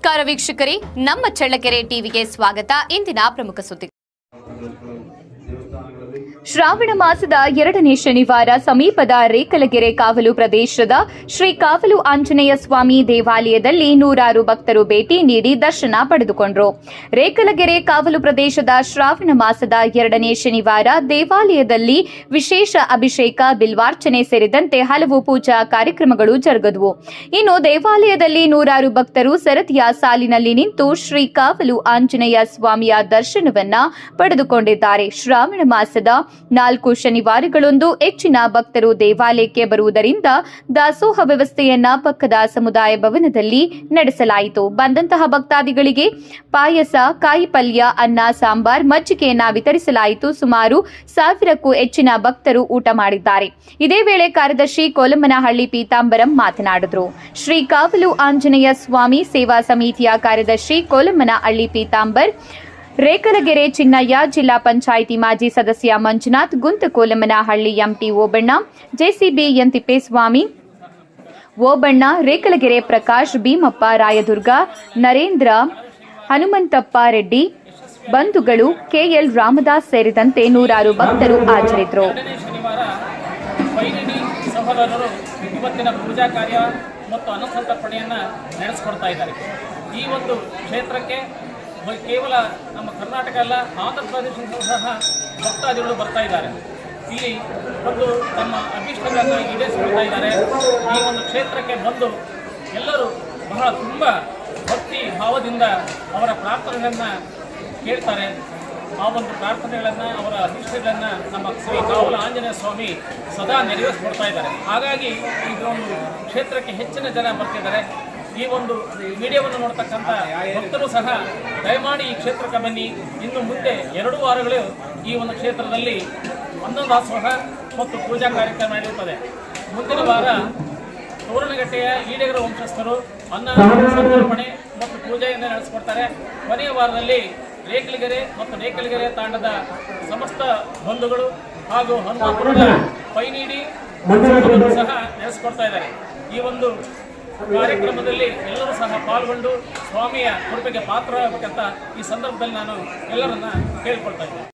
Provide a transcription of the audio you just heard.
ನಮಸ್ಕಾರ ವೀಕ್ಷಕರೇ, ನಮ್ಮ ಚಳ್ಳಕೆರೆ ಟಿವಿಗೆ ಸ್ವಾಗತ. ಇಂದಿನ ಪ್ರಮುಖ ಸುದ್ದಿ. ಶ್ರಾವಣ ಮಾಸದ 2ನೇ ಶನಿವಾರ ಸಮೀಪದ ರೇಕಲಗೆರೆ ಕಾವಲು ಪ್ರದೇಶದ ಶ್ರೀ ಕಾವಲು ಆಂಜನೇಯ ಸ್ವಾಮಿ ದೇವಾಲಯದಲ್ಲಿ ನೂರಾರು ಭಕ್ತರು ಭೇಟಿ ನೀಡಿ ದರ್ಶನ ಪಡೆದುಕೊಂಡರು. ರೇಕಲಗೆರೆ ಕಾವಲು ಪ್ರದೇಶದ ಶ್ರಾವಣ ಮಾಸದ 2ನೇ ಶನಿವಾರ ದೇವಾಲಯದಲ್ಲಿ ವಿಶೇಷ ಅಭಿಷೇಕ, ಬಿಲ್ವಾರ್ಚನೆ ಸೇರಿದಂತೆ ಹಲವು ಪೂಜಾ ಕಾರ್ಯಕ್ರಮಗಳು ಜರುಗಿದವು. ಇನ್ನು ದೇವಾಲಯದಲ್ಲಿ ನೂರಾರು ಭಕ್ತರು ಸರತಿಯ ಸಾಲಿನಲ್ಲಿ ನಿಂತು ಶ್ರೀ ಕಾವಲು ಆಂಜನೇಯ ಸ್ವಾಮಿಯ ದರ್ಶನವನ್ನ ಪಡೆದುಕೊಂಡಿದ್ದಾರೆ. ಶ್ರಾವಣ ಮಾಸದ 4 ಶನಿವಾರಗಳಂದು ಹೆಚ್ಚಿನ ಭಕ್ತರು ದೇವಾಲಯಕ್ಕೆ ಬರುವುದರಿಂದ ದಾಸೋಹ ವ್ಯವಸ್ಥೆಯನ್ನ ಪಕ್ಕದ ಸಮುದಾಯ ಭವನದಲ್ಲಿ ನಡೆಸಲಾಯಿತು. ಬಂದಂತಹ ಭಕ್ತಾದಿಗಳಿಗೆ ಪಾಯಸ, ಕಾಯಿ ಪಲ್ಯ, ಅನ್ನ, ಸಾಂಬಾರ್, ಮಜ್ಜಿಗೆಯನ್ನ ವಿತರಿಸಲಾಯಿತು. ಸುಮಾರು 1000ಕ್ಕೂ ಹೆಚ್ಚಿನ ಭಕ್ತರು ಊಟ ಮಾಡಿದ್ದಾರೆ. ಇದೇ ವೇಳೆ ಕಾರ್ಯದರ್ಶಿ ಕೋಲಮ್ಮನಹಳ್ಳಿ ಪೀತಾಂಬರಂ ಮಾತನಾಡಿದರು. ಶ್ರೀ ಕಾವಲು ಆಂಜನೇಯ ಸ್ವಾಮಿ ಸೇವಾ ಸಮಿತಿಯ ಕಾರ್ಯದರ್ಶಿ ಕೋಲಮ್ಮನಹಳ್ಳಿ ಪೀತಾಂಬರ್, ರೇಕಲಗೆರೆ ಚಿನ್ನಯ್ಯ, ಜಿಲ್ಲಾ ಪಂಚಾಯಿತಿ ಮಾಜಿ ಸದಸ್ಯ ಮಂಜುನಾಥ್, ಗುಂತಕೋಲಮ್ಮನಹಳ್ಳಿ ಎಂಟಿ ಓಬಣ್ಣ, ಜೆಸಿಬಿ ಎನ್ ತಿಪ್ಪೇಸ್ವಾಮಿ ಓಬಣ್ಣ, ರೇಕಲಗೆರೆ ಪ್ರಕಾಶ್, ಭೀಮಪ್ಪ, ರಾಯದುರ್ಗ, ನರೇಂದ್ರ, ಹನುಮಂತಪ್ಪ ರೆಡ್ಡಿ, ಬಂಧುಗಳು, ಕೆಎಲ್ ರಾಮದಾಸ್ ಸೇರಿದಂತೆ ನೂರಾರು ಭಕ್ತರು ಹಾಜರಿದ್ದರು. ಇವತ್ತಿನ ಪೂಜಾ ಕಾರ್ಯ ಮತ್ತು ಅನ್ನಸಂತರ್ಪಣೆಯನ್ನು ನಡೆಸಿಕೊಡ್ತಾ ಇದ್ದಾರೆ. ಈ ಒಂದು ಕ್ಷೇತ್ರಕ್ಕೆ ಕೇವಲ ನಮ್ಮ ಕರ್ನಾಟಕ ಅಲ್ಲ, ಆಂಧ್ರ ಪ್ರದೇಶದಿಂದ ಸಹ ಭಕ್ತಾದಿಗಳು ಬರ್ತಾ ಇದ್ದಾರೆ. ಇಲ್ಲಿ ಬಂದು ತಮ್ಮ ಅಭೀಷ್ಟಗಳನ್ನು ಈಡೇರಿಸಿಕೊಳ್ತಾ ಇದ್ದಾರೆ. ಈ ಒಂದು ಕ್ಷೇತ್ರಕ್ಕೆ ಬಂದು ಎಲ್ಲರೂ ತುಂಬ ಭಕ್ತಿ ಭಾವದಿಂದ ಅವರ ಪ್ರಾರ್ಥನೆಗಳನ್ನು ಕೇಳ್ತಾರೆ. ಆ ಒಂದು ಪ್ರಾರ್ಥನೆಗಳನ್ನು, ಅವರ ಅಭೀಷ್ಟಗಳನ್ನು ನಮ್ಮ ಶ್ರೀ ಕಾವಲು ಆಂಜನೇಯ ಸ್ವಾಮಿ ಸದಾ ನೆರವೇರಿಸಿಕೊಡ್ತಾ ಇದ್ದಾರೆ. ಹಾಗಾಗಿ ಇದೊಂದು ಕ್ಷೇತ್ರಕ್ಕೆ ಹೆಚ್ಚಿನ ಜನ ಬರ್ತಿದ್ದಾರೆ. ಈ ಒಂದು ವಿಡಿಯೋವನ್ನು ನೋಡ್ತಕ್ಕಂಥ ಭಕ್ತರು ಸಹ ದಯಮಾಡಿ ಈ ಕ್ಷೇತ್ರಕ್ಕೆ ಬನ್ನಿ. ಇನ್ನು ಮುಂದೆ 2 ವಾರಗಳು ಈ ಒಂದು ಕ್ಷೇತ್ರದಲ್ಲಿ ಅನ್ನದಾಸೋಹ ಮತ್ತು ಪೂಜಾ ಕಾರ್ಯಕ್ರಮ ನಡೆಯುತ್ತದೆ. ಮುಂದಿನ ವಾರ ತೋರಣಗಟ್ಟೆಯ ಈಡೇಗರ ವಂಶಸ್ಥರು ಅನ್ನ ಸಂತರ್ಪಣೆ ಮತ್ತು ಪೂಜೆಯನ್ನು ನಡೆಸಿಕೊಡ್ತಾರೆ. ಕೊನೆಯ ವಾರದಲ್ಲಿ ರೇಕಲಗೆರೆ ಮತ್ತು ರೇಕಲಗೆರೆ ತಾಂಡದ ಸಮಸ್ತ ಬಂಧುಗಳು ಹಾಗೂ ಹನುಮಂತಪುರದ ಪೈನೀಡಿ ಸಹ ನಡೆಸಿಕೊಡ್ತಾ ಇದ್ದಾರೆ. ಈ ಒಂದು ಕಾರ್ಯಕ್ರಮದಲ್ಲಿ ಎಲ್ಲರೂ ಸಹ ಪಾಲ್ಗೊಂಡು ಸ್ವಾಮಿಯ ಕೃಪೆಗೆ ಪಾತ್ರರಾಗಬೇಕಂತ ಈ ಸಂದರ್ಭದಲ್ಲಿ ನಾನು ಎಲ್ಲರನ್ನ ಕೇಳಿಕೊಳ್ತಾ ಇದ್ದೇನೆ.